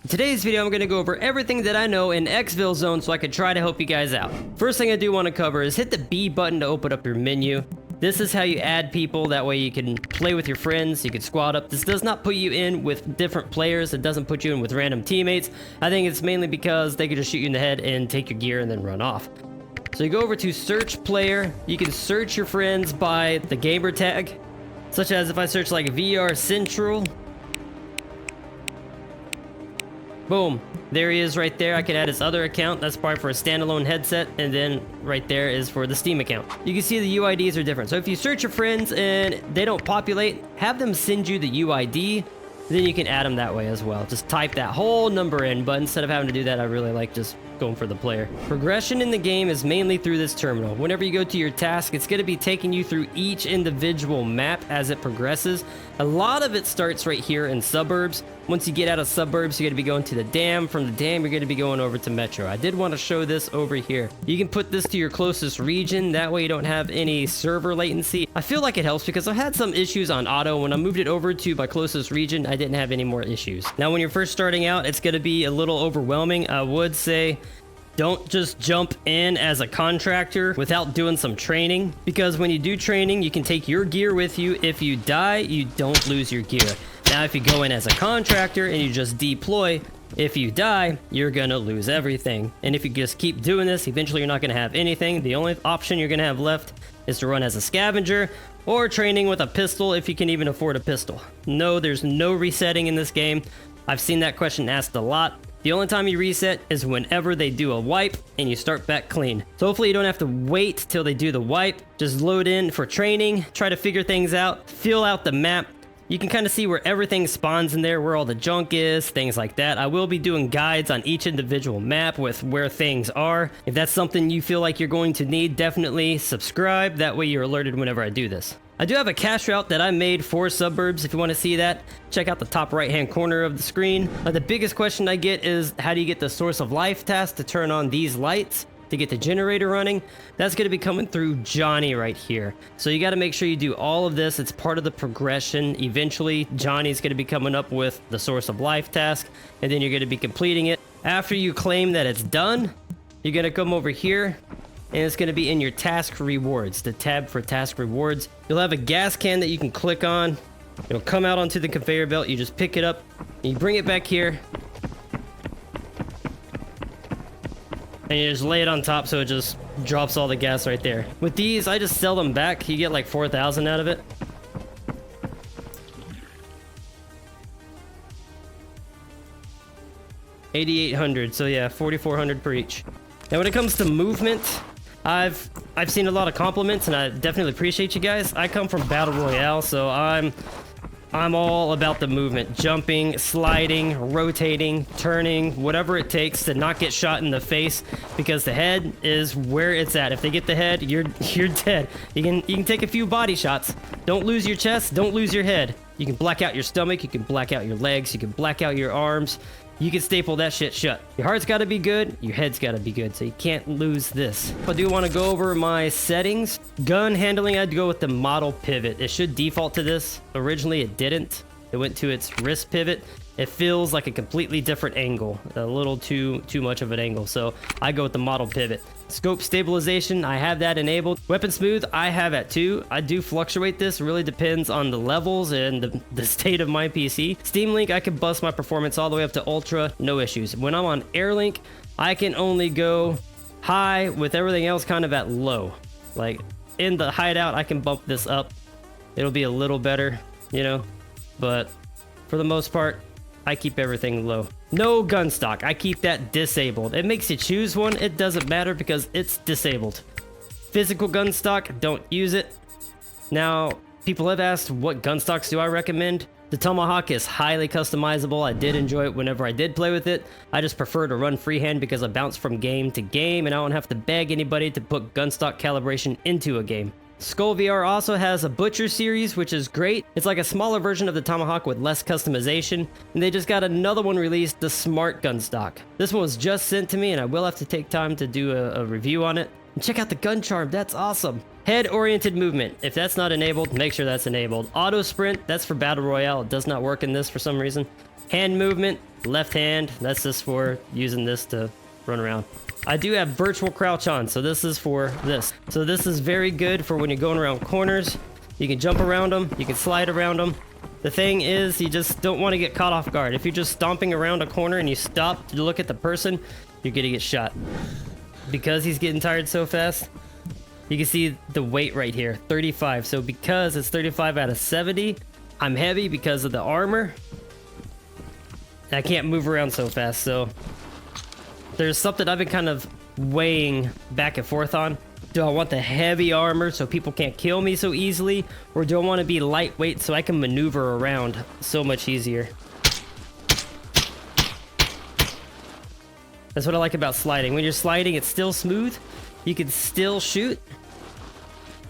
In today's video, I'm going to go over everything that I know in Exfil Zone so I can try to help you guys out. First thing I do want to cover is hit the B button to open up your menu. This is how you add people, that way you can play with your friends, you can squad up. This does not put you in with different players, it doesn't put you in with random teammates. I think it's mainly because they can just shoot you in the head and take your gear and then run off. So you go over to search player, you can search your friends by the gamer tag, such as if I search like VR Central. Boom, there he is right there. I can add his other account. That's probably for a standalone headset. And then right there is for the Steam account. You can see the UIDs are different. So if you search your friends and they don't populate, have them send you the UID. Then you can add them that way as well. Just type that whole number in, but instead of having to do that, I really like just going for the player. Progression in the game is mainly through this terminal. Whenever you go to your task, it's going to be taking you through each individual map as it progresses. A lot of it starts right here in suburbs. Once you get out of suburbs, you're going to be going to the dam. From the dam, you're going to be going over to Metro. I did want to show this over here. You can put this to your closest region. That way you don't have any server latency. I feel like it helps because I've had some issues on auto. When I moved it over to my closest region, I didn't have any more issues. Now, when you're first starting out, it's going to be a little overwhelming. I would say don't just jump in as a contractor without doing some training, because when you do training, you can take your gear with you. If you die, you don't lose your gear. Now, if you go in as a contractor and you just deploy, if you die, you're gonna lose everything. And if you just keep doing this, eventually you're not gonna have anything. The only option you're gonna have left is to run as a scavenger or training with a pistol if you can even afford a pistol. No, there's no resetting in this game. I've seen that question asked a lot. The only time you reset is whenever they do a wipe and you start back clean. So hopefully you don't have to wait till they do the wipe. Just load in for training, try to figure things out, fill out the map. You can kind of see where everything spawns in there, where all the junk is, things like that. I will be doing guides on each individual map with where things are. If that's something you feel like you're going to need, definitely subscribe. That way you're alerted whenever I do this. I do have a cache route that I made for suburbs. If you want to see that, check out the top right hand corner of the screen. The biggest question I get is, how do you get the source of life task to turn on these lights to get the generator running? That's going to be coming through Johnny right here. So you got to make sure you do all of this. It's part of the progression. Eventually, Johnny's going to be coming up with the source of life task, and then you're going to be completing it. After you claim that it's done, you're going to come over here, and it's going to be in your task rewards, the tab for task rewards. You'll have a gas can that you can click on. It'll come out onto the conveyor belt. You just pick it up, and you bring it back here, and you just lay it on top so it just drops all the gas right there. With these, I just sell them back. You get like 4,000 out of it. $8,800, so yeah, 4,400 per each. Now when it comes to movement, I've seen a lot of compliments, and I definitely appreciate you guys. I come from Battle Royale, so I'm all about the movement. Jumping, sliding, rotating, turning, whatever it takes to not get shot in the face, because the head is where it's at. If they get the head, you're dead. You can take a few body shots. Don't lose your chest, don't lose your head. You can black out your stomach, you can black out your legs, you can black out your arms. You can staple that shit shut. Your heart's got to be good, your head's got to be good, so you can't lose this. I do want to go over my settings. Gun handling, I'd go with the model pivot. It should default to this. Originally, it didn't. It went to its wrist pivot. It feels like a completely different angle, a little too much of an angle, so I go with the model pivot. Scope stabilization, I have that enabled. Weapon smooth, I have at 2. I do fluctuate this, really depends on the levels and the state of my PC. Steam Link, I can bust my performance all the way up to ultra, no issues. When I'm on Air Link, I can only go high with everything else kind of at low. Like in the hideout, I can bump this up. It'll be a little better, you know, but for the most part, I keep everything low. No gun stock, I keep that disabled. It makes you choose one, it doesn't matter because it's disabled. Physical gun stock, don't use it. Now, people have asked what gun stocks do I recommend. The Tomahawk is highly customizable. I did enjoy it whenever I did play with it. I just prefer to run freehand because I bounce from game to game and I don't have to beg anybody to put gun stock calibration into a game. TacticalVR also has a Butcher series, which is great. It's like a smaller version of the Tomahawk with less customization, and they just got another one released, the Smart Gun Stock. This one was just sent to me, and I will have to take time to do a review on it. And check out the gun charm, that's awesome. Head-oriented movement, if that's not enabled, make sure that's enabled. Auto sprint, that's for Battle Royale, it does not work in this for some reason. Hand movement, left hand, that's just for using this to run around. I do have virtual crouch on, so this is for this. So this is very good for when you're going around corners. You can jump around them, you can slide around them. The thing is, you just don't want to get caught off guard. If you're just stomping around a corner and you stop to look at the person, you're gonna get shot. Because he's getting tired so fast, you can see the weight right here, 35. So because it's 35 out of 70, I'm heavy because of the armor. I can't move around so fast, so there's something I've been kind of weighing back and forth on. Do I want the heavy armor so people can't kill me so easily? Or do I want to be lightweight so I can maneuver around so much easier? That's what I like about sliding. When you're sliding, it's still smooth. You can still shoot.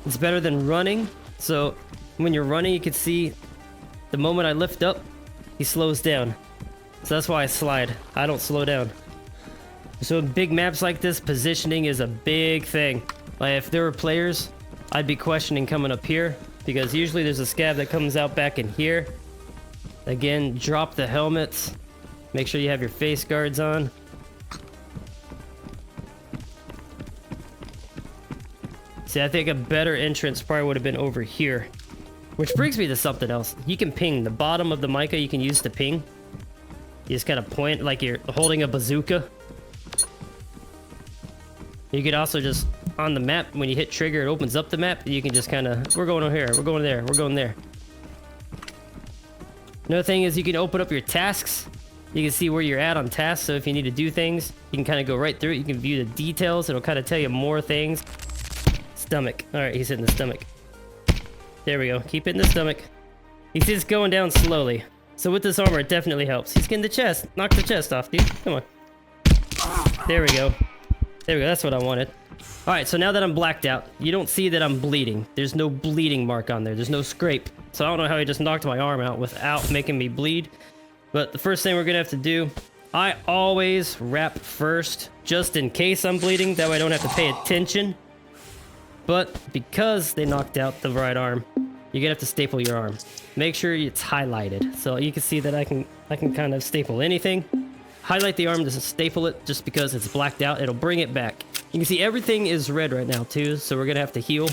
It's better than running. So when you're running, you can see the moment I lift up, he slows down. So that's why I slide. I don't slow down. So in big maps like this, positioning is a big thing. Like if there were players, I'd be questioning coming up here because usually there's a scab that comes out back in here. Again, drop the helmets. Make sure you have your face guards on. See, I think a better entrance probably would have been over here. Which brings me to something else. You can ping. The bottom of the mica you can use to ping. You just kind of point like you're holding a bazooka. You could also just, on the map, when you hit trigger, it opens up the map. You can just kind of, we're going over here, we're going there, we're going there. Another thing is you can open up your tasks. You can see where you're at on tasks, so if you need to do things, you can kind of go right through it. You can view the details. It'll kind of tell you more things. Stomach. All right, he's hitting the stomach. There we go. Keep hitting the stomach. He's just going down slowly. So with this armor, it definitely helps. He's getting the chest. Knock the chest off, dude. Come on. There we go. There we go. That's what I wanted. All right, so now that I'm blacked out, you don't see that I'm bleeding. There's no bleeding mark on there. There's no scrape. So I don't know how he just knocked my arm out without making me bleed. But the first thing we're going to have to do, I always wrap first, just in case I'm bleeding. That way I don't have to pay attention. But because they knocked out the right arm, you're gonna have to staple your arm. Make sure it's highlighted. So you can see that I can kind of staple anything. Highlight the arm to staple it just because it's blacked out. It'll bring it back. You can see everything is red right now too, so we're gonna have to heal.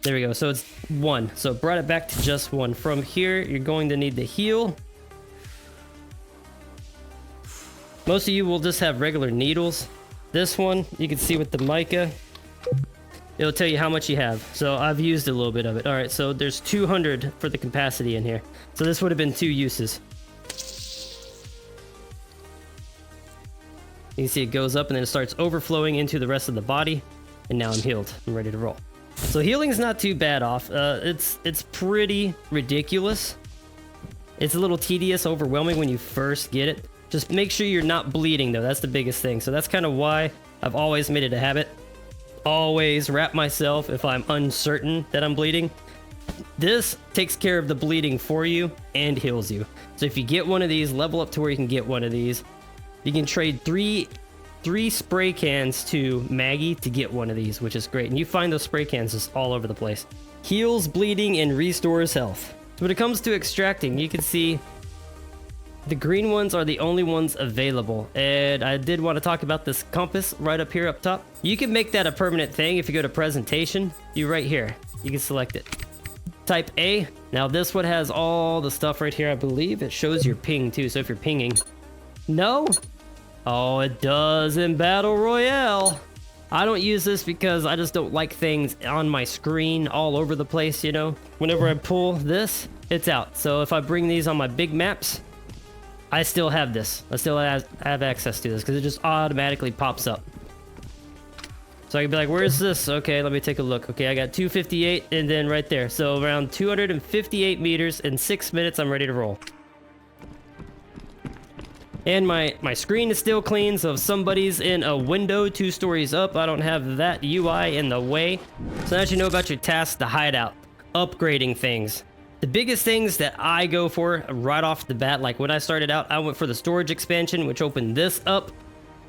There we go, so it's 1. So it brought it back to just 1. From here, you're going to need to heal. Most of you will just have regular needles. This one, you can see with the mica, it'll tell you how much you have. So I've used a little bit of it. All right, so there's 200 for the capacity in here. So this would have been 2 uses. You can see it goes up and then it starts overflowing into the rest of the body. And now I'm healed. I'm ready to roll. So healing's not too bad off. It's pretty ridiculous. It's a little tedious, overwhelming when you first get it. Just make sure you're not bleeding though. That's the biggest thing. So that's kind of why I've always made it a habit. Always wrap myself if I'm uncertain that I'm bleeding. This takes care of the bleeding for you and heals you. So if you get one of these, level up to where you can get one of these. You can trade three spray cans to Maggie to get one of these, which is great. And you find those spray cans just all over the place. Heals bleeding and restores health. So when it comes to extracting, you can see the green ones are the only ones available. And I did want to talk about this compass right up here up top. You can make that a permanent thing if you go to presentation. You right here, you can select it. Type A. Now this one has all the stuff right here, I believe. It shows your ping too, so if you're pinging. No? Oh, it does in Battle Royale. I don't use this because I just don't like things on my screen all over the place, you know? Whenever I pull this, it's out. So if I bring these on my big maps, I still have this. I still have access to this because it just automatically pops up. So I can be like, where's this? Okay, let me take a look. Okay, I got 258 and then right there. So around 258 meters in 6 minutes, I'm ready to roll. And my screen is still clean, so if somebody's in a window 2 stories up, I don't have that UI in the way. So now that you know about your tasks, the hideout, upgrading things. The biggest things that I go for right off the bat, like when I started out, I went for the storage expansion, which opened this up.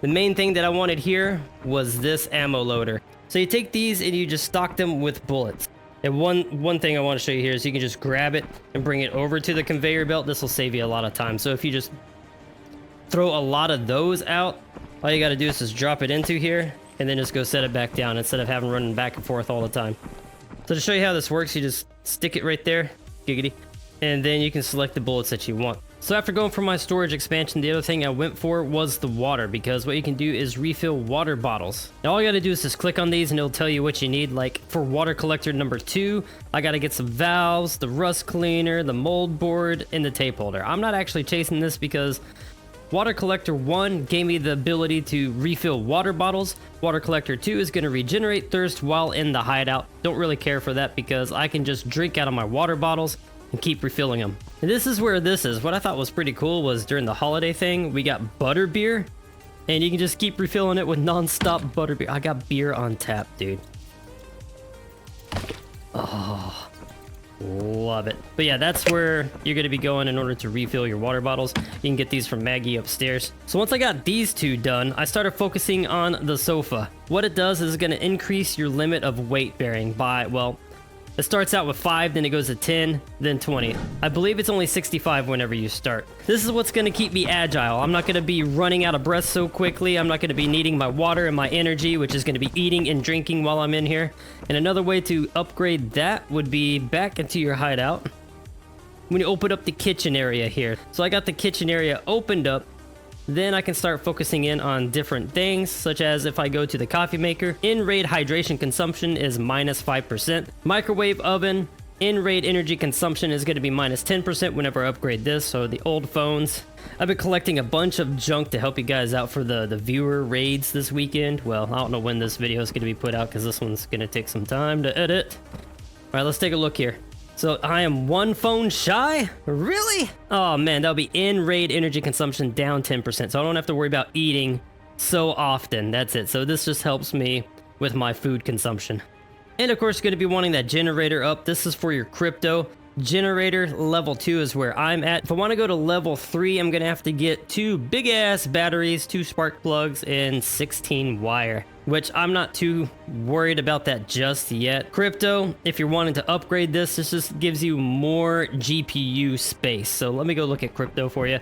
The main thing that I wanted here was this ammo loader. So you take these and you just stock them with bullets. And one thing I want to show you here is you can just grab it and bring it over to the conveyor belt. This will save you a lot of time. So if you just throw a lot of those out, all you got to do is just drop it into here and then just go set it back down instead of having running back and forth all the time. So to show you how this works, you just stick it right there, giggity, and then you can select the bullets that you want. So after going for my storage expansion, the other thing I went for was the water, because what you can do is refill water bottles. Now all you gotta do is just click on these and it'll tell you what you need. Like for water collector number 2, I gotta get some valves, the rust cleaner, the mold board, and the tape holder. I'm not actually chasing this because water collector 1 gave me the ability to refill water bottles. Water collector 2 is going to regenerate thirst while in the hideout. Don't really care for that because I can just drink out of my water bottles and keep refilling them. And this is where this is. What I thought was pretty cool was during the holiday thing, we got butter beer, and you can just keep refilling it with non-stop butter beer. I got beer on tap, dude. Oh. Love it. But yeah, that's where you're going to be going in order to refill your water bottles. You can get these from Maggie upstairs. So once I got these 2 done, I started focusing on the sofa. What it does is going to increase your limit of weight bearing by, well, it starts out with 5, then it goes to 10, then 20. I believe it's only 65 whenever you start. This is what's going to keep me agile. I'm not going to be running out of breath so quickly. I'm not going to be needing my water and my energy, which is going to be eating and drinking while I'm in here. And another way to upgrade that would be back into your hideout when you open up the kitchen area here. So I got the kitchen area opened up. Then I can start focusing in on different things, such as if I go to the coffee maker, in-raid hydration consumption is minus 5%. Microwave oven, in-raid energy consumption is going to be minus 10% whenever I upgrade this, so the old phones. I've been collecting a bunch of junk to help you guys out for the viewer raids this weekend. Well, I don't know when this video is going to be put out because this one's going to take some time to edit. All right, let's take a look here. So I am 1 phone shy? Really? Oh man, that'll be in-raid energy consumption down 10%. So I don't have to worry about eating so often. That's it. So this just helps me with my food consumption. And of course, you're going to be wanting that generator up. This is for your crypto. Generator level 2 is where I'm at. If I want to go to level 3, I'm going to have to get 2 big ass batteries, 2 spark plugs, and 16 wire, which I'm not too worried about that just yet. Crypto, if you're wanting to upgrade this just gives you more GPU space. So let me go look at crypto for you.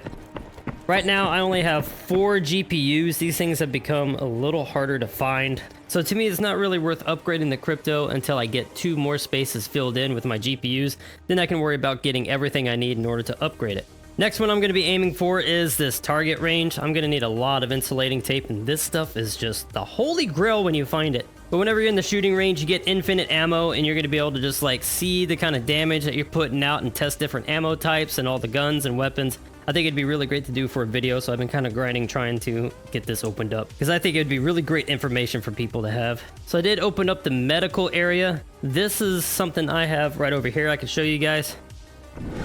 Right now, I only have 4 GPUs. These things have become a little harder to find. So to me, it's not really worth upgrading the crypto until I get 2 more spaces filled in with my GPUs. Then I can worry about getting everything I need in order to upgrade it. Next one I'm going to be aiming for is this target range. I'm going to need a lot of insulating tape, and this stuff is just the holy grail when you find it. But whenever you're in the shooting range, you get infinite ammo, and you're going to be able to just like see the kind of damage that you're putting out and test different ammo types and all the guns and weapons. I think it'd be really great to do for a video, so I've been kind of grinding trying to get this opened up because I think it'd be really great information for people to have. So I did open up the medical area. This is something I have right over here I can show you guys.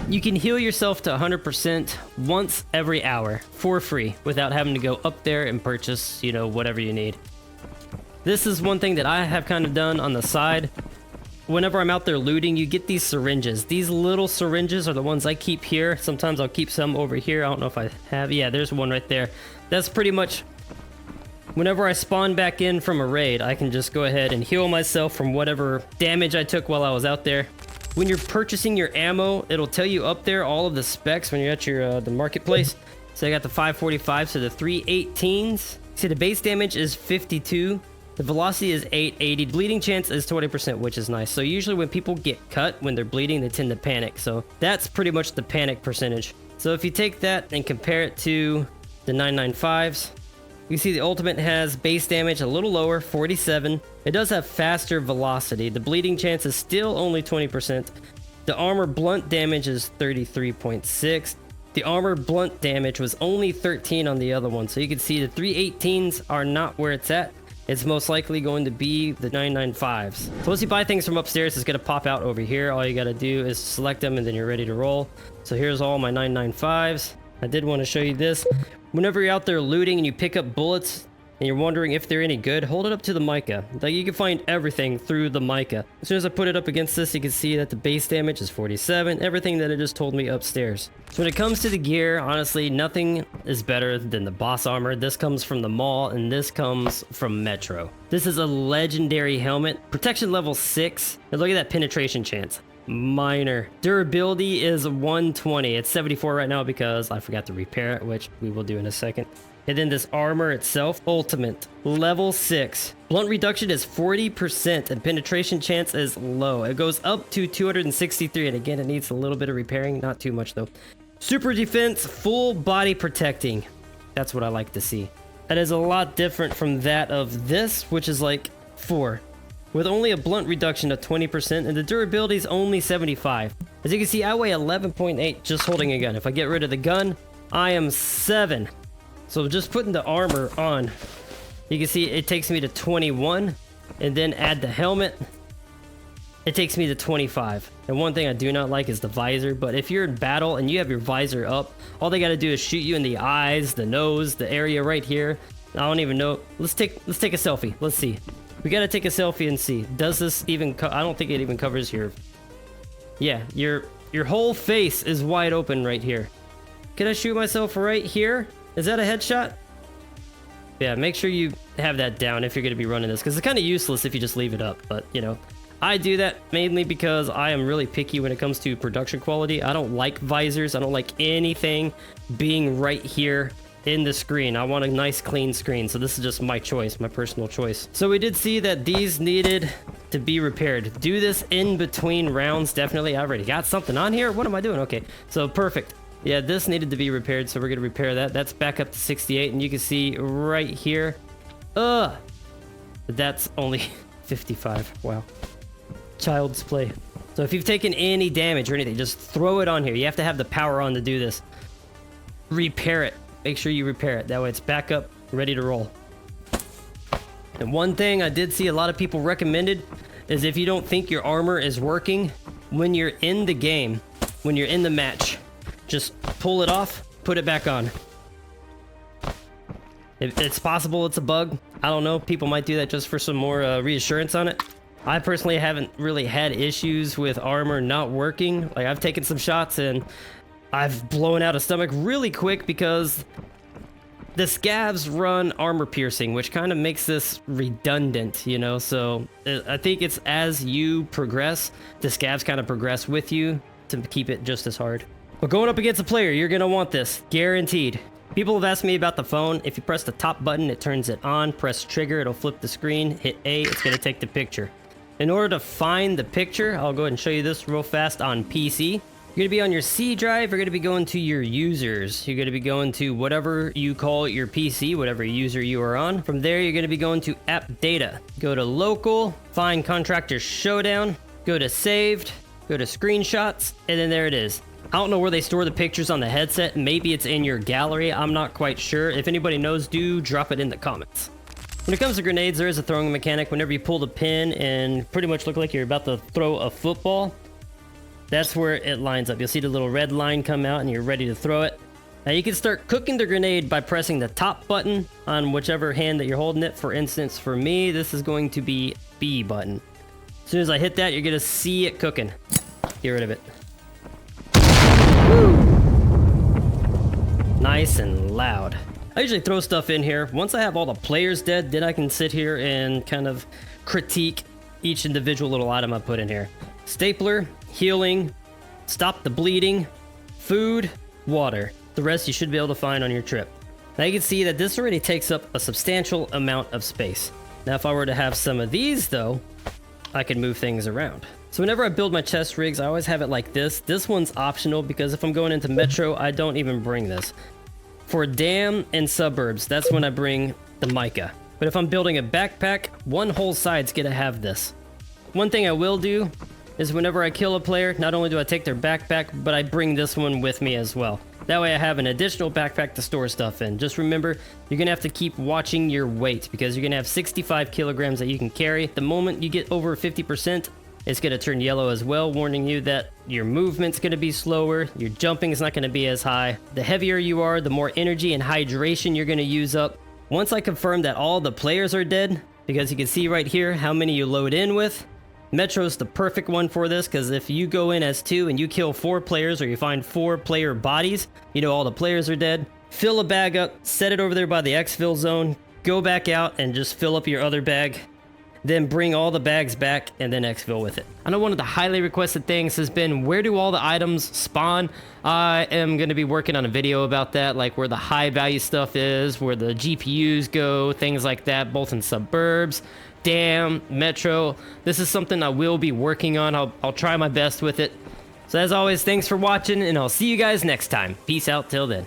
You can heal yourself to 100% once every hour for free without having to go up there and purchase, you know, whatever you need. This is one thing that I have kind of done on the side. Whenever I'm out there looting, you get these syringes. These little syringes are the ones I keep here. Sometimes I'll keep some over here. I don't know if I have. Yeah, there's one right there. That's pretty much whenever I spawn back in from a raid, I can just go ahead and heal myself from whatever damage I took while I was out there. When you're purchasing your ammo, it'll tell you up there all of the specs when you're at your the marketplace. So I got the 545, so the 318s. See, the base damage is 52. The velocity is 880. Bleeding chance is 20%, which is nice. So usually when people get cut, when they're bleeding, they tend to panic. So that's pretty much the panic percentage. So if you take that and compare it to the 995s, you see the ultimate has base damage a little lower, 47. It does have faster velocity. The bleeding chance is still only 20%. The armor blunt damage is 33.6. The armor blunt damage was only 13 on the other one. So you can see the 318s are not where it's at. It's most likely going to be the 995s. So once you buy things from upstairs, it's going to pop out over here. All you got to do is select them and then you're ready to roll. So here's all my 995s. I did want to show you this. Whenever you're out there looting and you pick up bullets and you're wondering if they're any good, hold it up to the mica. Like, you can find everything through the mica. As soon as I put it up against this, you can see that the base damage is 47, everything that it just told me upstairs. So when it comes to the gear, honestly, nothing is better than the boss armor. This comes from the mall, and this comes from Metro. This is a legendary helmet, protection level 6, and look at that penetration chance. Minor. Durability is 120. It's 74 right now because I forgot to repair it, which we will do in a second. And then this armor itself, ultimate, level 6. Blunt reduction is 40% and penetration chance is low. It goes up to 263, and again, it needs a little bit of repairing, not too much though. Super defense, full body protecting. That's what I like to see. That is a lot different from that of this, which is like 4. With only a blunt reduction of 20%, and the durability is only 75. As you can see, I weigh 11.8 just holding a gun. If I get rid of the gun, I am 7. So just putting the armor on, you can see it takes me to 21, and then add the helmet, it takes me to 25. And one thing I do not like is the visor, but if you're in battle and you have your visor up, all they gotta do is shoot you in the eyes, the nose, the area right here. I don't even know. Let's take a selfie. Let's see. We gotta take a selfie and see. Does this even I don't think it even covers your... Yeah, your whole face is wide open right here. Can I shoot myself right here? Is that a headshot? Yeah, make sure you have that down if you're gonna be running this, because it's kind of useless if you just leave it up, but you know. I do that mainly because I am really picky when it comes to production quality. I don't like visors. I don't like anything being right here in the screen. I want a nice clean screen, so this is just my choice, my personal choice. So we did see that these needed to be repaired. Do this in between rounds, definitely. I already got something on here. What am I doing? Okay, so perfect. Yeah, this needed to be repaired, so we're gonna repair that. That's back up to 68, and you can see right here, but that's only 55. Wow, child's play. So if you've taken any damage or anything, just throw it on here. You have to have the power on to do this. Repair it. Make sure you repair it. That way it's back up, ready to roll. And one thing I did see a lot of people recommended is if you don't think your armor is working, when you're in the game, when you're in the match, just pull it off, put it back on. It's possible it's a bug. I don't know. People might do that just for some more reassurance on it. I personally haven't really had issues with armor not working. Like, I've taken some shots and I've blown out a stomach really quick because the scavs run armor piercing, which kind of makes this redundant, you know? So I think it's as you progress, the scavs kind of progress with you to keep it just as hard. But going up against a player, you're going to want this, guaranteed. People have asked me about the phone. If you press the top button, it turns it on. Press trigger, it'll flip the screen. Hit A, it's going to take the picture. In order to find the picture, I'll go ahead and show you this real fast on PC. You're going to be on your C drive. You're going to be going to your users. You're going to be going to whatever you call your PC, whatever user you are on. From there, you're going to be going to app data. Go to local, find Contractors Showdown, go to saved, go to screenshots, and then there it is. I don't know where they store the pictures on the headset. Maybe it's in your gallery. I'm not quite sure. If anybody knows, do drop it in the comments. When it comes to grenades, there is a throwing mechanic. Whenever you pull the pin and pretty much look like you're about to throw a football, that's where it lines up. You'll see the little red line come out and you're ready to throw it. Now you can start cooking the grenade by pressing the top button on whichever hand that you're holding it. For instance, for me, this is going to be B button. As soon as I hit that, you're going to see it cooking. Get rid of it. Woo! Nice and loud. I usually throw stuff in here. Once I have all the players dead, then I can sit here and kind of critique each individual little item I put in here. Stapler, healing, stop the bleeding, food, water. The rest you should be able to find on your trip. Now you can see that this already takes up a substantial amount of space. Now if I were to have some of these though, I could move things around. So whenever I build my chest rigs, I always have it like this. This one's optional because if I'm going into Metro, I don't even bring this. For dam and suburbs, that's when I bring the mica. But if I'm building a backpack, one whole side's gonna have this. One thing I will do is whenever I kill a player, not only do I take their backpack, but I bring this one with me as well. That way I have an additional backpack to store stuff in. Just remember, you're gonna have to keep watching your weight because you're gonna have 65 kilograms that you can carry. The moment you get over 50%, it's gonna turn yellow as well, warning you that your movement's gonna be slower, your jumping is not gonna be as high. The heavier you are, the more energy and hydration you're gonna use up. Once I confirm that all the players are dead, because you can see right here how many you load in with, Metro's the perfect one for this, because if you go in as 2 and you kill 4 players or you find 4 player bodies, you know all the players are dead. Fill a bag up, set it over there by the exfil zone, go back out and just fill up your other bag. Then bring all the bags back and then exfil with it. I know one of the highly requested things has been, where do all the items spawn? I am going to be working on a video about that, like where the high value stuff is, where the GPUs go, things like that, both in suburbs, Dam, Metro. This is something I will be working on. I'll try my best with it. So as always, thanks for watching, and I'll see you guys next time. Peace out till then.